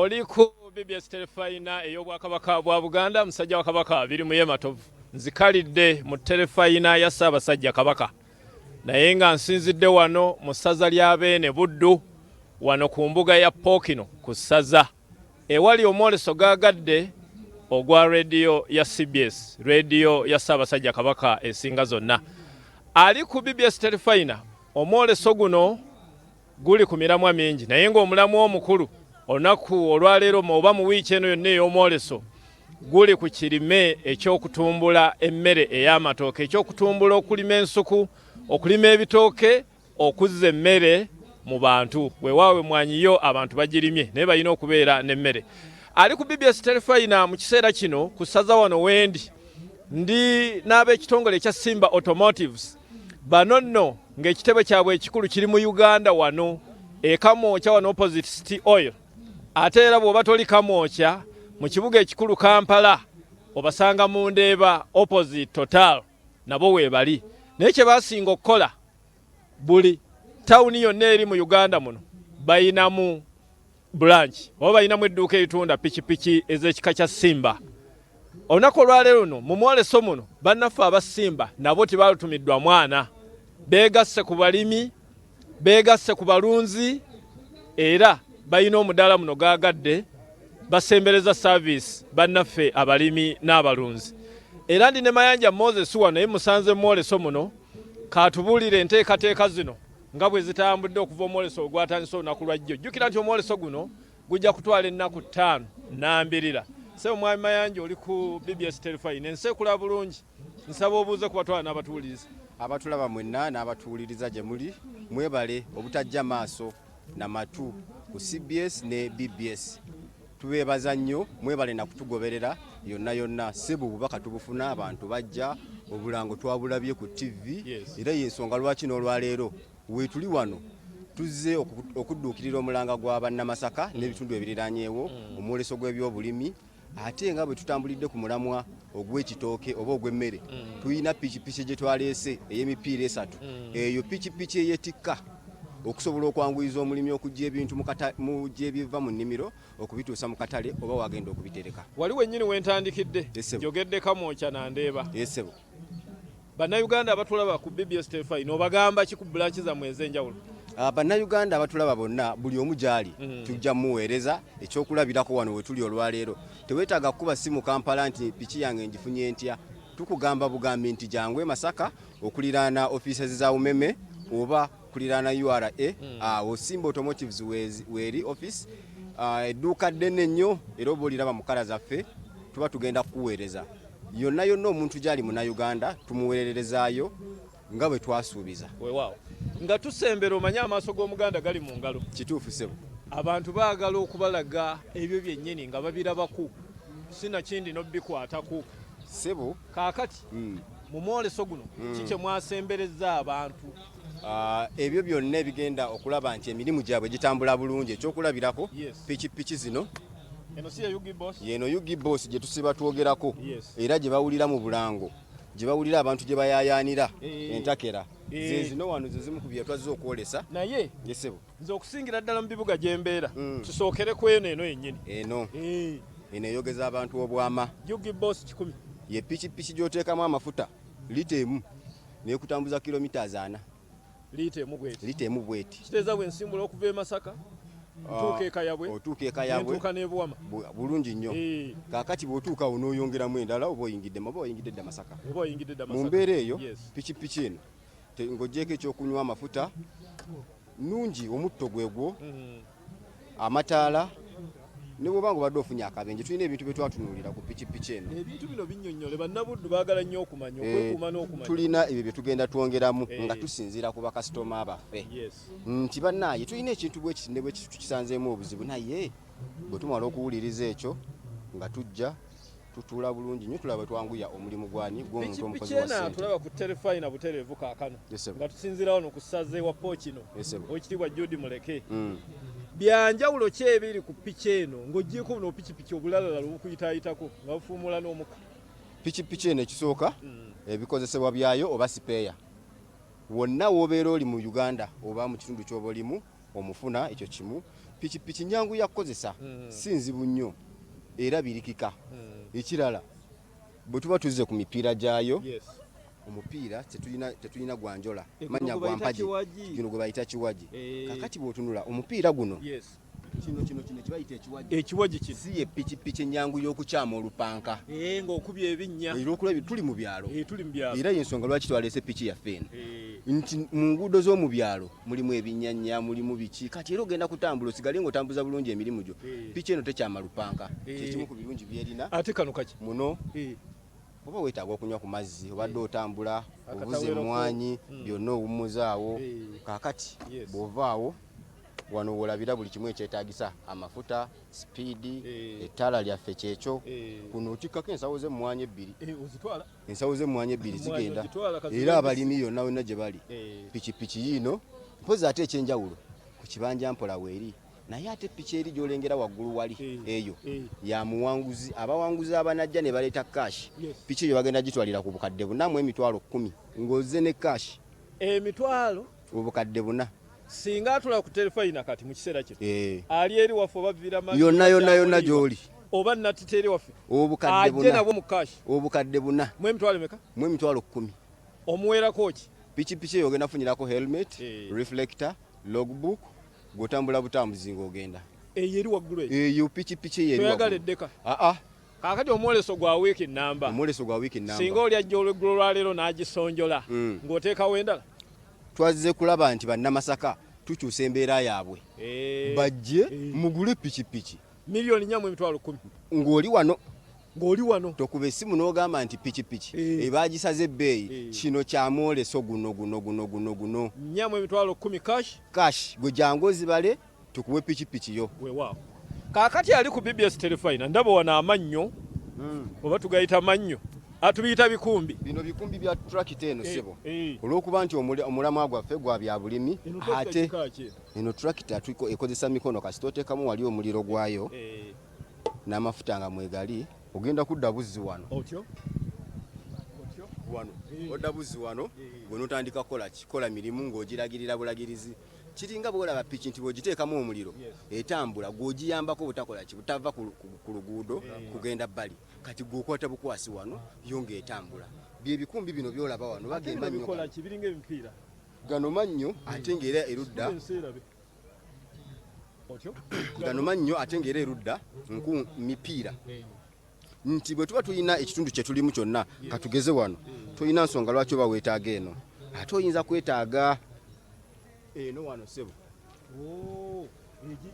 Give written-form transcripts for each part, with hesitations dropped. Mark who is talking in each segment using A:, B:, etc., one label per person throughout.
A: Oliku BBS Terefayina ey'Obwakabaka bwa Buganda, musajja wa Kabaka biri mu Yematovu. Nzikalidde mu Terefayina ya Ssaabasajja Kabaka. Naye nga nsinzidde wano mu ssaza lya Beene Buddu, wano ku mbuga ya Pookino ku ssaza. Ewali omwoleso gaagadde ogwa radio ya CBS, radio ya Ssaabasajja Kabaka esinga zonna. Ali ku BBS Terefayina, omwoleso guno guli ku miramwa mingi, naye ng'omulamu omukulu olunaku olwaleero oba mu wiiki eno yonna ey'omwoleso guli ku kirime ekyokutumbula emmere ey'amatooke, ekyokutumbula okulima ensuku, okulima ebitooke, okuzza emmere mu bantu. Weewaawe mwanyiyo abantu bagirimye naye balina okubeera n'emmere. Ali ku BBS Terefayina mu kiseera kino ku ssaza wano wendi ndi n'ab'ekitongole ekya Simba Automotives. Bano nno ng'ekitebe kyabwe ekikulu kiri mu Uganda wano Kamwokya wano opposite City Oil. Ate era bw'oba toli Kamwokya mu kibuga ekikulu Kampala obasanga mu Ndeeba opposite Total, nabo weebali. Naye kye baasinga okukola, buli tawuni yonna eri mu Uganda muno bayinamu branch oba bayinamu edduuka eritunda pikipiki ez'ekika kya Simba. Olunaku olwaleero luno mu mwoleso muno bannaffe aba Simba nabo tebaalutumiddwa mwana, beegasse ku balimi, beegasse ku balunzi, era bayina omudaala muno gaagadde basembereza service bannaffe abalimi n'abalunzi. Era ndi ne Mayanja Moses wano naye musanze mwoleso muno, kaatubuulire enteekateeka zino nga bwe zitambudde okuva omwoleso ogwatandise olunaku lwa jjo. Jjukira nti omwoleso guno gujja kutwala ennaku 5 n'ambirira. Sebo mwami Mayanja oli ku BBS Terefayina, enseekula bulungi, nsaba obuuze ku batwala n'abatuwuliriza.
B: Abatulaba mwenna n'abatuwuliriza gye muli, mwebale obutajja maaso na matu ku CBS ne BBS. Tubeebaza nnyo, mwebale na kutugoberera yonna yonna. Sebo obubaka tubufuna, abantu bajja, obulango twabulabye ku TV. Era y'ensonga lwaki n'olwaleero weetuli wano tuzze okudduukirira omulanga gwa bannamasaka n'ebitundu ebiriraanyeewo, omwoleso gw'ebyobulimi. Ate nga bwe tutambulidde ku mulamwa ogw'ekitooke oba ogw'emmere, tuyina pikipiki gye twaleese ey'emipiira 3. Eyo pikipiki eyeetikka okusobola okwanguyiza omulimi okujja ebintu mu gyebiva mu nnimiro okubituusa mu katale oba wagenda okubitereka.
A: Wali wennyini wentandikidde njogedde Kamwokya na Ndeeba.
B: Yesebo.
A: Bannayuganda abatulaba ku BBS Terefayina obagamba ki ku bulanki zammwe ez'enjawulo?
B: Bannayuganda abatulaba bonna buli omu gy'ali tujja muweereza ekyokulabirako wano we tuli olwaleero. Teweetaaga kuba simu Kampala nti piki yange ngifunye ntya. Tukugamba bugambi nti jangwe Masaka okuliraana offices za umeme oba kuliraana URA awo Simba Automotives weeri office. Edduuka ddene nnyo era oba oliraba mu kala zaffe tuba tugenda kuweereza. Yonna yonna omuntu gy'ali Munnayuganda tumuweererezaayo nga bwe twasuubiza.
A: Weewaawo. Nga tusembera omanye amaaso g'Omuganda gali mu ngalo.
B: Kituufu sebo. Abantu
A: baagala okubalaga ebyo byennyini nga babirabaku, sinakindi n'obikwataku.
B: Sebo.
A: Kaakati mu mwoleso guno kiki mwasembereza abantu?
B: Ebyo byonna ebigenda okulaba nti emirimu gyabwe gitambula bulungi. Ekyokulabirako pikipiki zino.
A: Eno si ya Yugi Boss?
B: Yeno Yugi Boss gye tusiba twogerako. Era gye bawulira mu bulango, gye bawulira abantu gye bayaayaanira entakera. Zino wano zezimu ku bye twazze okwolesa.
A: Naye
B: yesebo,
A: nze okusingira ddala mu bibuga gye mbeera tusookere ku eno yennyini.
B: Eno eyogeza abantu obwama.
A: Yugi Boss 10.
B: Ye pikipiki gy'oteekamu amafuta lita emu n'ekutambuza kilomita 4.
A: Lita emu bweti.
B: Lita emu bweti.
A: Kiteeza bwe nsimbula okuva e Masaka otuuka e Kayabwe ntuuka n'e Buwama
B: bulungi nnyo. Kaakati bw'otuuka awo n'oyongeramu endala oba oyingidde dda Masaka. Mu mbeera eyo pikipiki eno ng'oggyeko ekyokunywa amafuta nungi, omutto gwegwo, amataala, ne bw'oba ng'obadde ofunye akabenje tulina ebintu bye twatunuulira ku pikipiki eno.
A: Ebintu bino binnyonnyole bannabuddu baagala nnyo okumanya, okwekuuma n'okumanya.
B: Tulina ebyo bye tugenda twongeramu nga tusinziira ku bakasitoma baffe nti bannaaye tulina ekintu bwe kiti ne bwe tukisanzeemu obuzibu, naye bwe tumala okuwuliriza ekyo nga tujja tutuula bulungi nnyo tulaba twanguya omulimu gwani gw'omuntu omukozi wa ssente.
A: Tulaba ku Terefayina butereevu kaakano nga tusinziira wano ku ssaza ewa Pookino Oweekitiibwa Judy Muleke. Byanjawulo ki ebiri ku piki eno ng'oggyeko buno pikipiki obulalala bukuyitaayitako nga bufuumula n'omukka?
B: Pikipiki eno ekisooka ebikozesebwa byayo oba sipeeya. Wonna w'obeera oli mu Uganda oba mu kitundu ky'oba olimu omufuna ekyo kimu. Pikipiki nyangu yakozesa sinzibu nnyo era birikika. Ekirala bwe tuba tuzze ku mipiira gyayo omupiira tetulina gwanjola manya gwa mpaji gino gwe bayita kiwaji. Kakati bw'otunula omupiira guno kino kibayita ekiwaji kino si ye pikipiki nyangu y'okukyama olupanka
A: ng'okubya ebinnya
B: olw'okulaba tuli mu byalo era y'ensonga lwaki twaleese piki yaffe eno nti mu nguudo z'omu byalo mulimu ebinnyanya mulimu biki kati era ogenda kutambula osigale ng'otambuza bulungi emirimu gyo piki eno tekyama lupanka kyekimu ku birungi byerina
A: ate kano kaki
B: muno oba weetaaga okunywa ku mazzi obadde otambula obuze emmwanyi byonna owummuzaawo kaakati bw'ovaawo wano wolabira buli kimu ekyetaagisa amafuta sipiidi ettaala lyaffe kyekyo kuno otikkako ensawo z'emmwanyi ebbiri ensawo z'emmwanyi ebbiri zigenda era abalimi yonna wonna gye bali pikipiki yiino mpozi ate ekyenjawulo ku kibanja mpola weeri naye ate piki eri gy'olengera waggulu wali eyo ya muwanguzi abawanguzi abanajja ne baleeta kashi piki eyo bagenda gitwalira ku bukadde 4 mu emitwalo 10 ng'ozze ne kashi
A: emitwalo
B: obukadde 4
A: singa atula ku Terefayina kati mu kiseera kino ali eri waffe obavira mali
B: yonna gy'oli
A: oba natite eri waffe
B: obukadde 4
A: ajje nabwo mu kashi
B: obukadde 4
A: mu emitwalo meka
B: mu emitwalo 10
A: omuweerako ki
B: pikipiki eyo ogenda funyirako helmet reflector logbook gw'otambula butambuzi ng'ogenda
A: eyo eri waggulu
B: eyo pikipiki eyo
A: toyagala eddeka kaakati omwoleso gwa wiiki nnamba singa oli ajja olweggulo lwaleero n'agisonjola ng'oteekawo endala
B: twazze kulaba nti bannamasaka tukyusa embeera yaabwe bajje mugule pikipiki
A: miliyoni 4.10
B: ng'oli wano tokuba essimu n'ogamba nti pikipiki ebaagisaze ebbeeyi kino kyamwoleso guno
A: 4.10
B: kashi gwe jangu ozibale tukuwe pikipiki yo
A: weewaawo kaakati ali ku BBS Terefayina ndaba wano amannyo oba tugayita mannyo atubiyita bikumbi
B: bino bikumbi bya tractor eno sebo olw'okuba nti omulamwa gwaffe gwa bya bulimi ate eno tractor ekozesa mikono kasita oteekamu wali omuliro gwayo n'amafuta nga mwegali ogenda kudda buzzi wano odda buzzi wano gwe n'otandika kola mirimu ng'ogiragirira bulagirizi kiringa bwolaba piki nti bw'ogiteekamu omuliro etambula gw'ogiyambako butava ku luguudo kugenda bbali kati gw'okwata bukwasi wano yo ng'etambula byebikumbi bino byolaba wano gano mannyo ate ng'era erudda nku mipiira nti bwe tuba tulina ekitundu kye tulimu kyonna katugeze wano tulina nsonga lwaki oba weetaaga eno ate oyinza kwetaaga eno wano sebo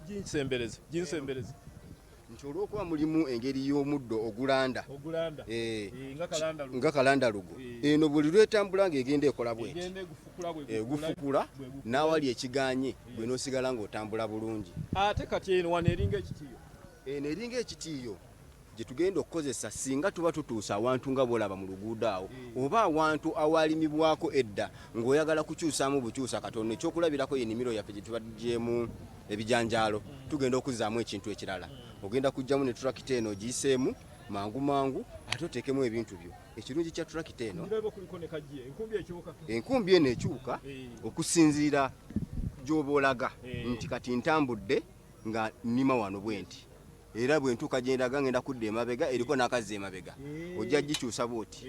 A: ginsembereze
B: nti olw'okuba mulimu engeri y'omuddo ogulanda nga kalandalugo eno buli lwetambula ng'egenda ekola bweti gufukula n'awali ekiganye gwe n'osigala ng'otambula bulungi
A: ate kati eno wano eringa
B: ekitiiyo gye tugenda okukozesa singa tuba tutuusa awantu nga bw'olaba mu luguudo awo oba awantu awalimibwako edda ng'oyagala kukyusaamu bukyusa katono ekyokulabirako y'ennimiro yaffe gye tubaggyemu ebijanjaalo tugenda okuzzaamu ekintu ekirala ogenda kujjamu ne tractor eno ogiyiseemu mangu ate oteekemu ebintu byo ekirungi kya tractor eno enkumbi eno ekyuka okusinziira gy'oba olaga nti kati ntambudde nga nnima wano bwe nti era bwe ntuuka gyendaga ngenda kudda emabega eriko n'akazza emabega ojja gikyusa bwoti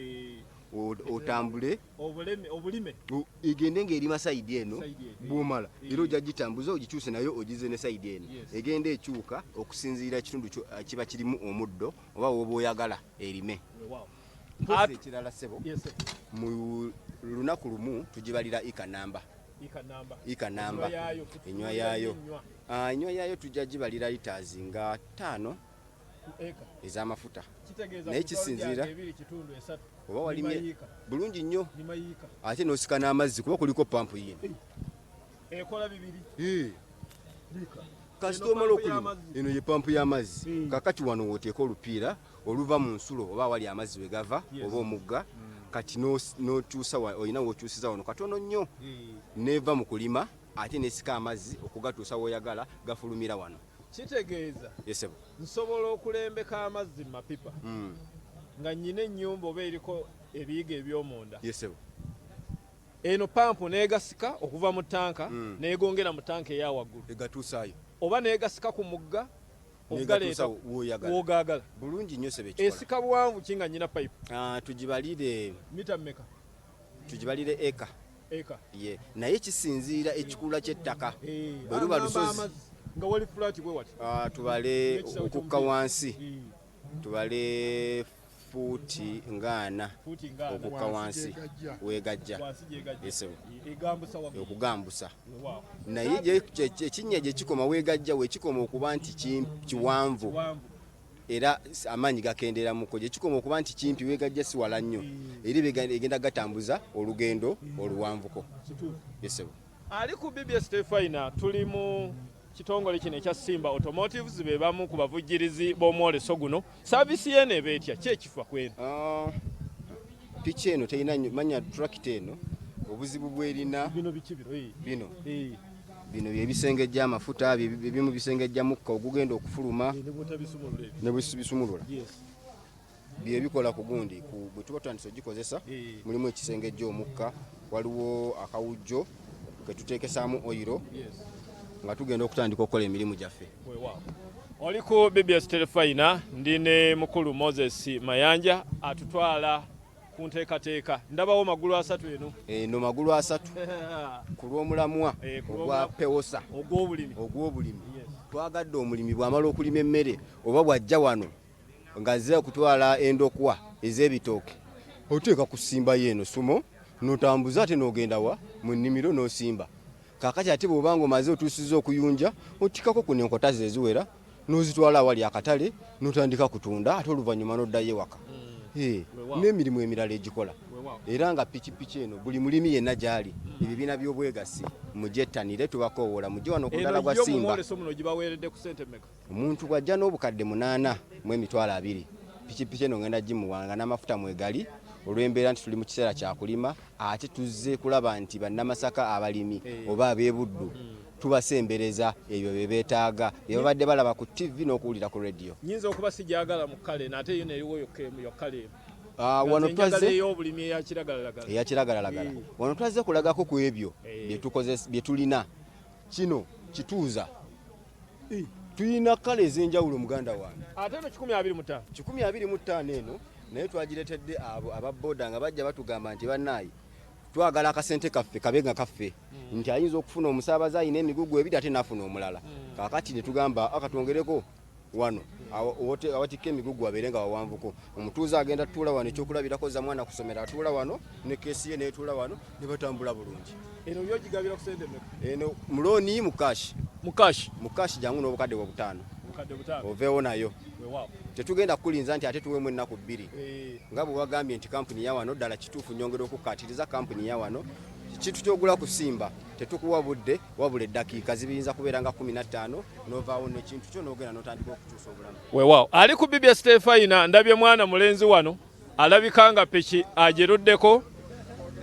B: otambule
A: obulime
B: egende ng'erima sayidi eno bw'omala era ojja gitambuza ogikyuse nayo ogize ne sayidi eno egenda ekyuka okusinziira ekitundu kiba kirimu omuddo oba woba oyagala erime ekirala sebo mu lunaku lumu tugibalira ikanamba enywa yaayo tujja gibalira litaazi nga 5 ez'amafuta naye kisinziira oba walimye bulungi nnyo ate n'osika n'amazzi kuba kuliko pampu yino kasita omala okulima eno ye pampu y'amazzi kakati wano wooteeka olupiira oluva mu nsulo oba awali amazzi we gava oba omugga kati n'okyusa olina w'okyusiza wano katono nnyo neeva mu kulima ate nesika amazzi okugatuusa w'oyagala gafulumira wano
A: kitegeeza nsobola okulembeka amazzi mu mapipa nga nnyina ennyumba oba eriko ebiyiga eby'omunda eno pampu neegasika okuva mu tanka neegongera mu tanka eya waggulu
B: egatuusaayo
A: oba neegasika ku mugga ogaleeta w'ogaagala
B: bulungi nnyo sebe kikola.
A: Esika buwanvu ki nga nnyina pipe?
B: Tugibalire
A: mita mmeka?
B: Tugibalire eka. Ye naye kisinziira ekikula ky'ettaka bwe luba lusozi
A: nga wali flat bwe wati.
B: Tubale okukka wansi tubale fuuti ngana okukka wansi weegajja okugambusa naye ekinnya gye kikoma weegajja wekikoma okuba nti kiwanvu era amaanyi gakenderamuko gye kikoma okuba nti kimpi weegajja si wala nnyo era egenda gatambuza olugendo oluwanvuko.
A: Ali ku BBS Terefayina tuli mu kitongole kino ekya Simba Automotives be bamu ku bavujjirizi b'omwoleso guno. Saavisi yeeno eba etya ki ekifa kweno?
B: Piki eno terina manya tractor eno obuzibu bwerina
A: bino biki bino?
B: Bino byebisengejja amafuta ebimu bisengejja mukka ogugenda okufuluma ne bisumulula bye bikola ku gundi bwe tuba tutandise ogikozesa mulimu ekisengejja omukka waliwo akawujjo ke tuteekesaamu oyiro nga tugenda okutandika okukola emirimu gyaffe.
A: Oli ku BBS Terefayina ndi ne mukulu Moses Mayanja atutwala ku nteekateeka. Ndabawo magulu asatu eno.
B: Eno magulu asatu ku lw'omulamwa ogwa pewosa ogw'obulimi. Twagadde omulimi bw'amala okulima emmere oba bw'ajja wano ng'azze kutwala endokwa ez'ebitooke oteeka kusimba yeeno sumo n'otambuza ate n'ogenda wa mu nnimiro n'osimba. Kaakati ate bw'obanga omaze otuusizza okuyunja otikako ku nenkota ze eziwera n'ozitwala awali akatale n'otandika kutunda ate oluvannyuma n'oddayo ewaka. N'emirimu emirala egikola era nga pikipiki eno buli mulimi yenna gy'ali ebibiina by'obwegassi mugyettanire tubakoowoola mujje wano ku ddala gwa Simba. Omuntu bw'ajja n'obukadde 8 mu emitwalo 2 pikipiki eno ngenda gimuwanga n'amafuta mwegali olw'embeera nti tuli mu kiseera kya kulima ate tuzze kulaba nti bannamasaka abalimi oba ab'ebuddu tubasembereza ebyo bye beetaaga bye babadde balaba ku TV n'okuwulira ku radio.
A: Nyinza okuba sijagala mu kkale nate yo neeriwo yo kkale
B: wano twaze
A: ey'obulimi
B: eyakiragalalagala wano twaze kulagako ku ebyo bye tulina kino kituuza tulina kkale ez'enjawulo muganda wange
A: ate no 125
B: eno naye twagiretedde abo ababooda nga bajja batugamba nti bannaayi twagala akasente kaffe kabe nga kaffe nti ayinza okufuna omusaabaze ayina emigugu ebiri ate n'afuna omulala. Kaakati ne tugamba akatwongereko wano awatikka emigugu wabeere nga wawanvuko omutuuze agenda tuula wano ekyokulabirako za mwana kusomera atuula wano ne keesi ye neetuula wano ne batambula bulungi.
A: Eno byogigabira ku sente mmeka?
B: Eno mulooni mu kashi jangu n'obukadde bwe 5 oveewo nayo. Tetugenda kukulinza nti ate tuweemu ennaku 2 nga bwe wagambye nti kampuni ya wano ddala kituufu nyongera okukaatiriza kampuni ya wano kintu kyogula ku Simba tetukuwa budde wabula eddakiika zibiyinza kubeera nga 15 n'ovaawo n'ekintu kyo n'ogenda n'otandika okukyusa obulamu.
A: Weewaawo ali ku BBS Terefayina ndabye mwana mulenzi wano alabika nga piki ageruddeko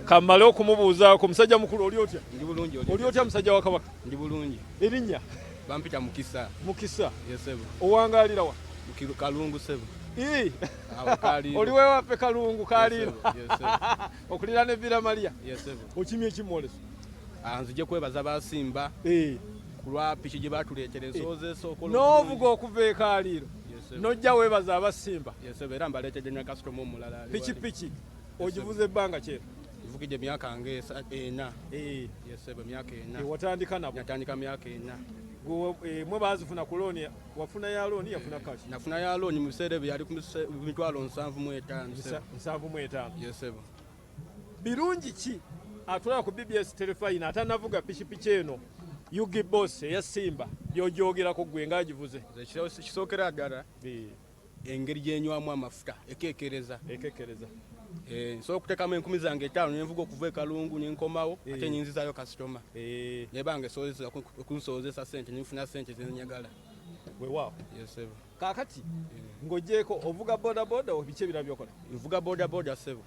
A: kammale okumubuuzaako. Musajja mukulu oli otya?
C: Ndi bulungi.
A: Oli otya musajja wa Kabaka?
C: Ndi bulungi.
A: Erinnya?
C: Bampita Mukisa.
A: Mukisa?
C: Yes sebo.
A: Owangaalira wa?
C: Kalungu sebo.
A: Awo Kaliro. Oli weewaffe Kalungu Kaliro.
C: Yes sebo.
A: Okulira ne Villa Maria.
C: Yes sebo.
A: Okimye ekimwoleso?
C: Nzije kwebaza ba Simba. Kulwa piki gye batuleetera ensoozeeso okolo.
A: N'ovuga okuva e Kaliro. Nojja weebaza aba Simba.
C: Yes sebo era mbaleetedde ne customer omulala.
A: Pikipiki ogivuze ebbanga ki?
C: Vugije myaka nge 4. Yes sebo myaka 4.
A: Watandika nabo?
C: Natandika myaka 4.
A: Mwe bazifuna ku looni, wafuna ya looni yafuna cash?
C: Nafuna ya looni mu biseera bye yali ku mitwalo 75.
A: 75.
C: Yes sebo.
A: Birungi ki atwala ku BBS Terefayina atanavuga pikipiki eno Yugi Boss eya Simba by'ojoogerako gwe ng'agivuze?
C: Kisookera ddala engeri gyenywamu amafuta ekekereza. So okuteekamu 10,500 nenvuga okuva e Kalungu nenkomawo ate nyinzizaayo kasitoma nebange soozesa okunsoozesa sente nenfuna sente zenyagala.
A: Weewaawo.
C: Yes sebo.
A: Kaakati ng'ogyeko ovuga bodaboda biki ebirala byokola?
C: Nvuga bodaboda sebo.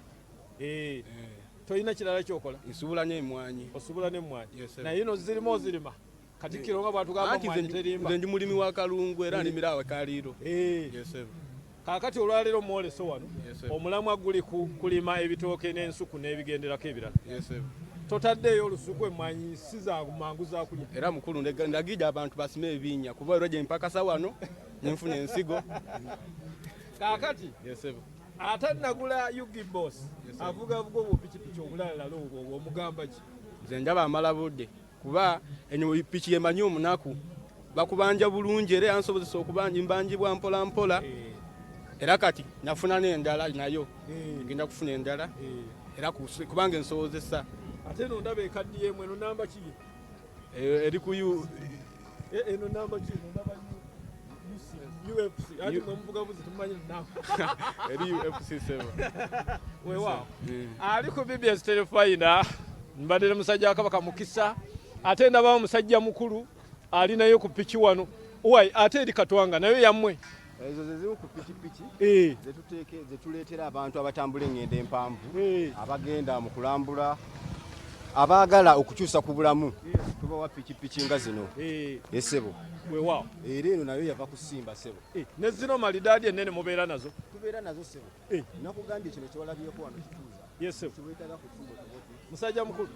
A: Toyina kirala kyokola?
C: Nsubula n'emmwanyi.
A: Osubula n'emmwanyi?
C: Yes sebo.
A: Naye ino zirima ozirima? Katikkiro nga bwatugamba mmwanyi terimba.
C: Nze ndi mulimi wa Kalungu era ndimira awe Kaliro. Yes sebo.
A: Kaakati olwaleero mwoleso wano omulamwa guli kulima ebitooke n'ensuku n'ebigenderako ebirala.
C: Yes sebo.
A: totaddeyo olusuku emwanyi siza mangu za kulya.
C: Era mukulu ndagidde abantu basime ebinnya kuva lero gye mpakasa wano nenfuna ensigo.
A: Kaakati
C: Yes sebo.
A: ate nagula Yugi Boss avugavuga obupikipiki obulala lwo omugamba ki?
C: Nze njaba amala budde kuba enyo piki emanyi omunaku bakubanja bulungi era yansobozesa okubanja mbanjibwa mpola mpola. Era kati nafuna n'endala nayo ngenda kufuna endala era kubanga ensowozesa.
A: Ate no ndaba ekaddi yemwe no namba ki?
C: Eri ku
A: eno namba ki? No ndaba UFC. Ati mwamuvuga buzi tumanyi namba.
C: Eri UFC 7.
A: Wewa. Ali ku BBS Terefayina mbadde musajja Kabaka mukisa ate ndaba omusajja mukulu ali nayo ku piki wano. Uwai ate eri Katwanga nayo yammwe.
B: Ezo zezimu ku pikipiki zetuleetera abantu abatambula engendo empanvu abagenda mu kulambula abaagala okukyusa ku bulamu tubawa pikipiki nga zino esebo
A: weewaawo
B: era eno nayo yava ku Simba sebo
A: ne zino malidaadi ennene mubeera nazo
B: tubeera nazo sebo nakugambye kino kyewalabyeko wano kituuza
A: yesebo
B: kiweetaga ku Simba Automotives
A: musajja mukulu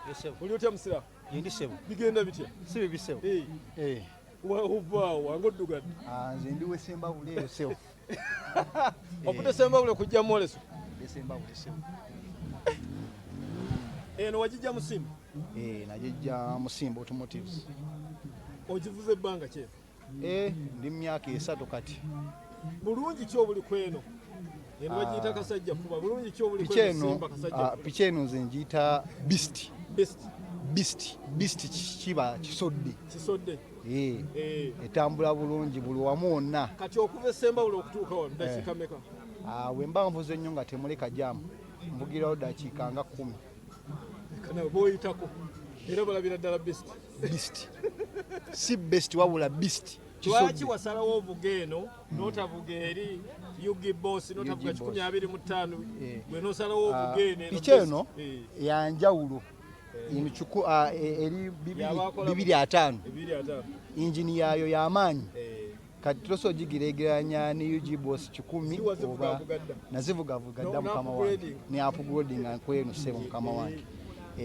D: yesebo
A: oli otya musira
D: yendi sebo
A: bigenda bitya
D: si bibisebo
A: Uvaawo wange oddugadde
D: nze ndi wesemba buleyo sebo
A: okute semba bule kujja mwoleso
D: wesemba bule sebo
A: eno wagijja mu Simba
D: najijja mu Simba Automotives
A: ogivuze ebbanga ki
D: ndi mu myaka 3 kati
A: bulungi ki obuli ku eno eno bagiyita kasajja kuba bulungi ki obuli ku eno Simba kasajja
D: piki eno nze ngiyita beast kiba kisodde etambula bulungi buli wamu wonna
A: kati okuva esemba buli okutuuka wano dakiika meka
D: wemba nvuze nnyo nga temuleka jamu mbugirawo dakiika nga 10
A: kana boyitako era balabira ddala beast
D: si best wabula beast
A: lwaki wasalawo ovuga eno n'otavuga eri Yugi Boss n'otavuga 125 gwe n'osalawo ovuga eno
D: piki eno yanjawulo eri 2.5 injini yayo y'amaanyi kati tosogigeregeranya ne Yugi Boss 10 oba nazivugavuga dda mukama wange ne upgrading nkweno sebo mukama wange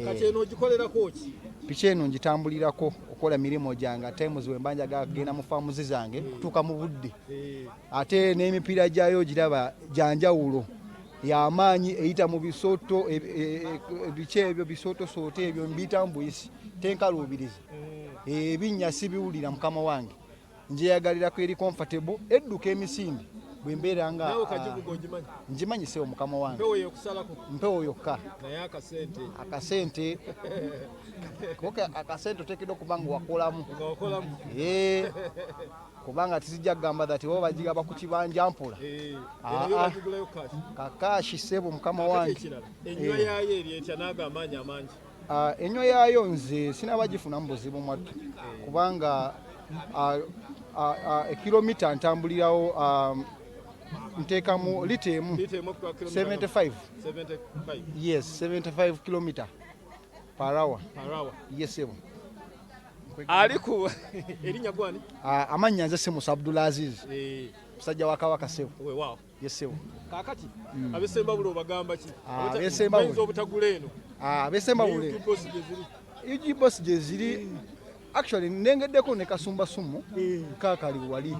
A: kati eno ogikolerako ki
D: piki eno ngitambulirako okola mirimo gyange times wembanja gagenda mu faamuzi zange kutuuka mu budde ate n'emipiira gyayo giraba janjawulo y'amaanyi eyita mu bisooto biki ebyo bisooto ebyo mbiyita mbuyisi tenkaluubirizi ebinnya sibiwulira mukama wange njeyagalirako eri comfortable edduka emisinde bwe mbeera nga ngimanyi sewo mukama wange mpewo yokka
A: naye
D: akasente oteekeddwa okuba nga wakolamu kubanga tizijja kugamba that oba bagigaba ku kibanja mpola kakashi sebo mukama wange
A: enywa yayo eri etya naga amaanyi amangi
D: enywa yayo nze sinabagifunamu buzibu mwattu kubanga kilomita ntambulirawo nteekamu lita emu 75 yes 75 kilomita per hour yes sebo
A: aliku erinnya gwani
D: amannya nze Semusa Abdulaziz musajja wa Kabaka sebo
A: weewaawo
D: yes sebo
A: kaakati abesemba bulo bagamba ki
D: abesemba bulo
A: obutagula eno
D: abesemba bulo Yugi Boss gye ziri actually nengeddeko ne kasumba sumu kaakali wali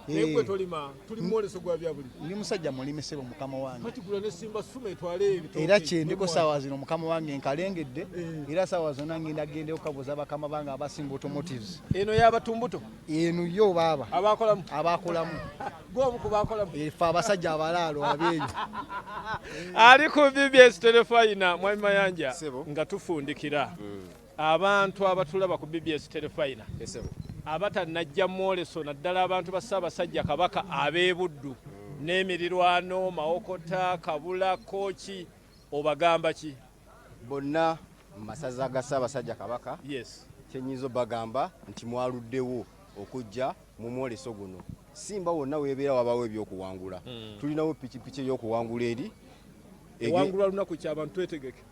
A: nekwe tolima tuli mwoleso gwa bya buli
D: ndi musajja mulimi sebo mukama wange
A: kati gula ne simba sumu etwale ebitoke
D: era kyendiko saawa zino mukama wange nkalengedde era saawa zonna ngenda gende okabuza bakama bange aba Simba Automotives
A: eno y'abatumbuto
D: eno yo baba abakolamu
A: gwo mukubakolamu
D: efa abasajja abalaalo abeeyo
A: ali ku BBS Terefayina mwami mayanja nga tufundikira abantu abatulaba ku BBS Terefayina abatanajja mwoleso naddala abantu ba Ssaabasajja Kabaka ab'ebuddu n'emirirwano Mawokota Kabula Koki obagamba ki
B: bonna masaza ga Ssaabasajja Kabaka kyenyizo bagamba nti mwaluddewo okujja mu mwoleso guno Simba wonna weebeera wabawo ebyokuwangula tulinawo pikipiki ey'okuwangula eri
A: ewangula lunaku ky'abantu twetegeke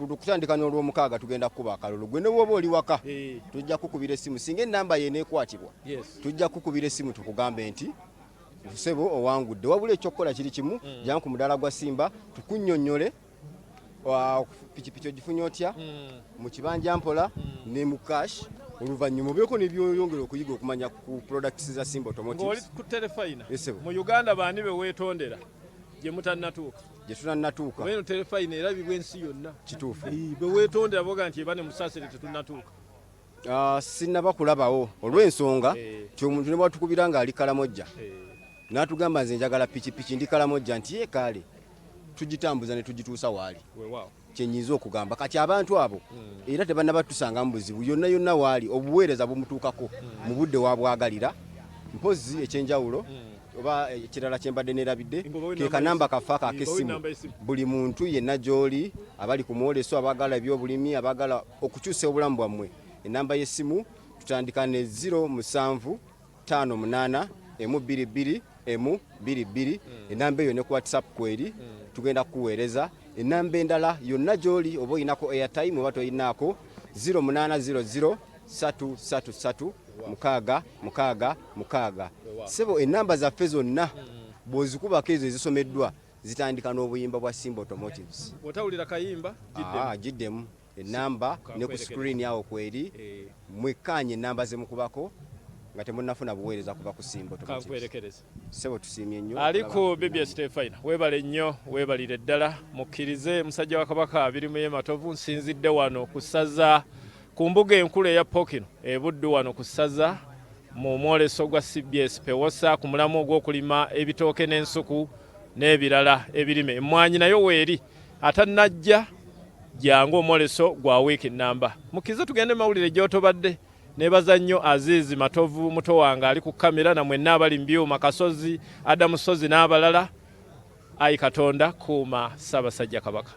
B: kutandika n'olw'omukaaga tugenda kukuba akalulu gwe ne bwoba oli waka tujja kukubira essimu singa ennamba ye neekwatibwa tujja kukubira essimu tukugambe nti sebo owangudde wabula ekyokukola kiri kimu jjangu ku mudaala gwa Simba tukunnyonnyole pikipiki ogifunye otya mu kibanja mpola ne mu cash oluvannyuma obeeko n'ebyoyongera okuyiga okumanya ku products za Simba Automotives.
A: Ng'oli ku Terefayina mu Uganda baani be weetondera gye mutannatuuka
B: gye tunannatuuka
A: beno Terefayina erabibwa ensi yonna
B: kituufu
A: be weetondera boga nti eba ne musaasire tetunnatuuka.
B: Sinnaba kulabawo olw'ensonga ti omuntu ne bwatukubira ng'ali Kalamojja n'atugamba nze njagala pikipiki ndi Kalamojja nti ye kaale tugitambuza ne tugituusa waali kyenyinza okugamba kati abantu abo era tebannabatusanga mu buzibu yonna yonna waali obuweereza bumutuukako mu budde wabwagalira mpozi ekyenjawulo oba ekirala kyembadde neerabidde ke kanamba kafa ak'essimu buli muntu yenna gy'oli abali ku mwoleso abagala ebyobulimi abagala okukyusa obulamu bwammwe enamba y'essimu tutandika ne 0758 M22 M22 enamba eyo ne ku WhatsApp kweri tugenda kuweereza enamba endala yonna gy'oli oba oyinako airtime oba toyinaako 0800 333 666 sebo enamba zaffe zonna bw'ozikubako ezo ezisomeddwa zitandika n'obuyimba bwa Simba Automotives.
A: Otawulira kayimba
B: giddemu enamba ne ku screen awo kweri mwekkaanye enamba zemukubako nga temunnafuna buweereza kuva ku Simba Automotives. Sebo tusiimye nnyo.
A: Ali ku BBS Terefayina weebale nnyo weebalire ddala mukkirize musajja wa Kabaka biri mu Matovu nsinzidde wano ku ssaza ku mbuga enkulu eya Pokino ebuddu wano ku ssaza mu mwoleso gwa CBS Pewosa ku mulamu ogw'okulima ebitooke n'ensuku n'ebirala ebirime emmwanyi nayo weeri atannajja jangu omwoleso gwa wiiki nnamba mukkirize tugende mawulire gy'otobadde. Nebaza nnyo Azizi Matovu muto wange ali ku kamera na mwenna abali mu byuma Kasozi Adamu Sozi n'abalala. Ayi Katonda kuuma Ssaabasajja Kabaka.